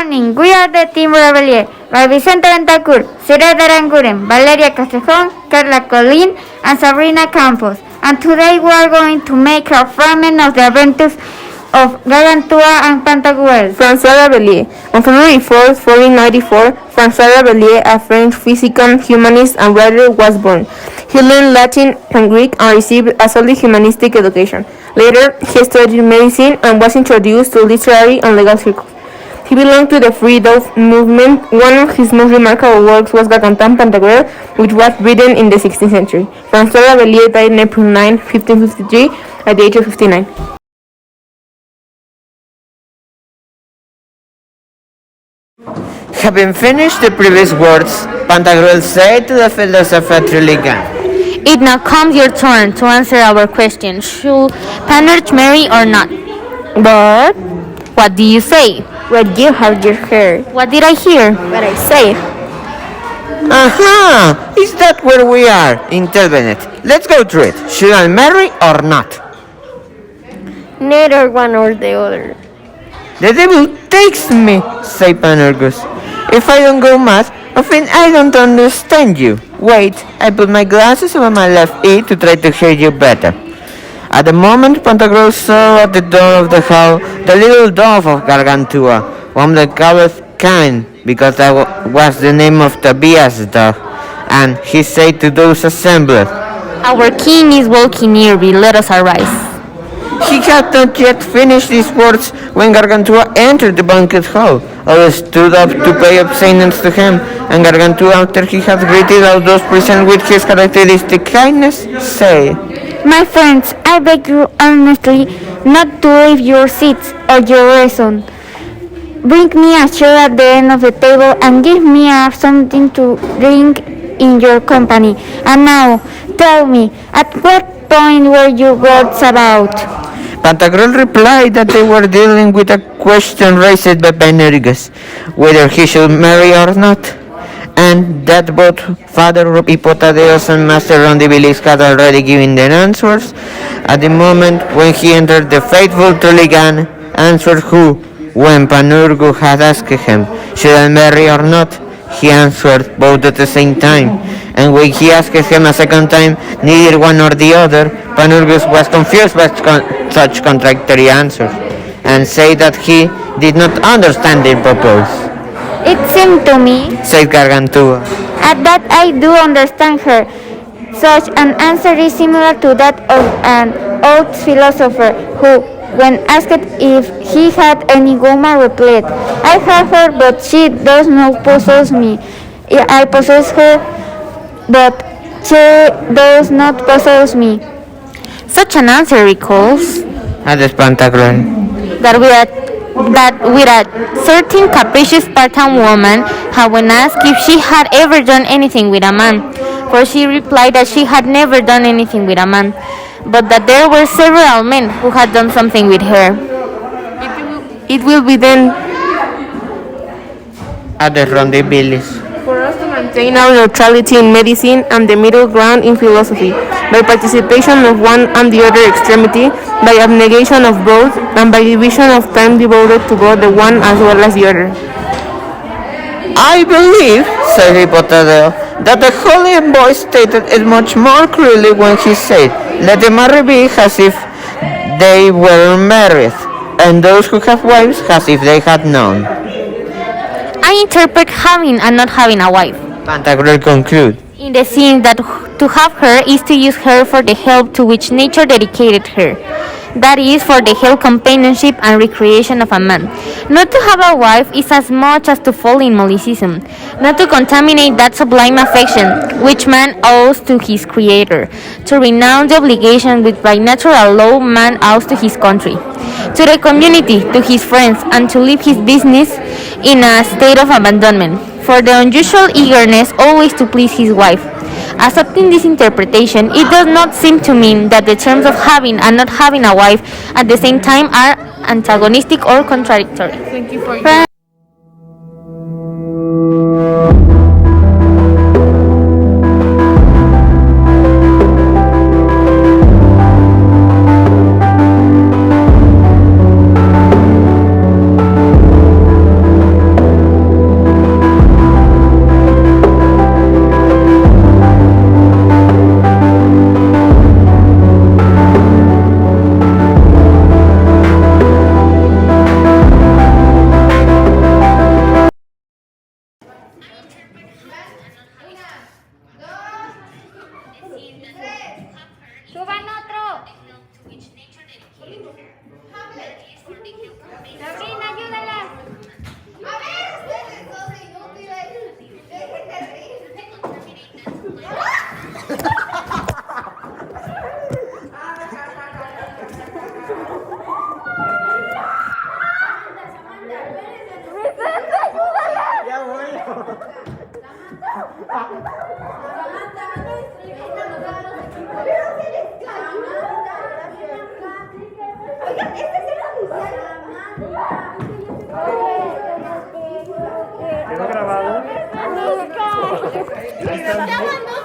morning. We are the Team Rebellion by Vicente Ventacur, Sira Daranguren, Valeria Castrejón, Carla Colin, and Sabrina Campos. And today we are going to make a fragment of the adventures of Gargantua and Pantagruel. François Rabelais. On February 4, 1494, François Rabelais, a French physician, humanist, and writer, was born. He learned Latin and Greek and received a solid humanistic education. Later, he studied medicine and was introduced to literary and legal circles. He belonged to the Free Thought movement. One of his most remarkable works was Gargantua and Pantagruel, which was written in the 16th century. François Rabelais died on April 9, 1553, at the age of 59. Having finished the previous words, Pantagruel said to the philosopher Triligan, "It now comes your turn to answer our question. Should Panurge marry or not?" But What do you say? what you have just heard, What did I hear? what I say. "Aha! Is that where we are?" intervened. "Let's go through it. Should I marry or not?" Neither one or the other. "The devil takes me," said Panurgus. "If I don't go mad, I think I don't understand you. Wait, I put my glasses over my left ear to try to hear you better." At the moment, Pantagruel saw at the door of the hall the little dove of Gargantua, one of the coward's kind, because that was the name of Tobias' dog, and he said to those assembled, Our king is walking nearby. Let us arise. He had not yet finished these words when Gargantua entered the banquet hall. All stood up to pay obeisance to him, and Gargantua, after he had greeted all those present with his characteristic kindness, said, My friends, I beg you earnestly not to leave your seats or your reason. Bring me a chair at the end of the table and give me something to drink in your company. And now, tell me, at what point were your words about? Pantagruel replied that they were dealing with a question raised by Panurgus, whether he should marry or not, and that both Father Hipotadeus and Master Rondibilis had already given their answers. At the moment when he entered, the faithful Triligan answered who, when Panurgus had asked him, should I marry or not, he answered both at the same time, and when he asked him a second time, neither one nor the other, Panurgus was confused by such contradictory answers, and said that he did not understand their purpose. It seemed to me, Said Gargantua, that I do understand her. Such an answer is similar to that of an old philosopher who, when asked if he had any woman, replied, I have her, but she does not possess me. I possess her, but she does not possess me. Such an answer recalls added Pantagruel, that with a certain capricious Spartan woman had when asked if she had ever done anything with a man, for she replied that she had never done anything with a man, but that there were several men who had done something with her. It will be then added Rondibilis, for us to maintain our neutrality in medicine and the middle ground in philosophy, by participation of one and the other extremity, by abnegation of both, and by division of time devoted to both the one as well as the other. I believe, said Hippotadeus, that the holy envoy stated it much more clearly when he said, let the married be as if they were married, and those who have wives as if they had none. I interpret having and not having a wife Pantagruel conclude, in the sense that to have her is to use her for the help to which nature dedicated her. That is, for the help, companionship, and recreation of a man. Not to have a wife is as much as to fall in mollicism, not to contaminate that sublime affection which man owes to his Creator, to renounce the obligation which by natural law man owes to his country, to the community, to his friends, and to leave his business in a state of abandonment, for the unusual eagerness always to please his wife. Accepting this interpretation, it does not seem to mean that the terms of having and not having a wife at the same time are antagonistic or contradictory. Thank you for your ¿Quedó grabado? Ahí está.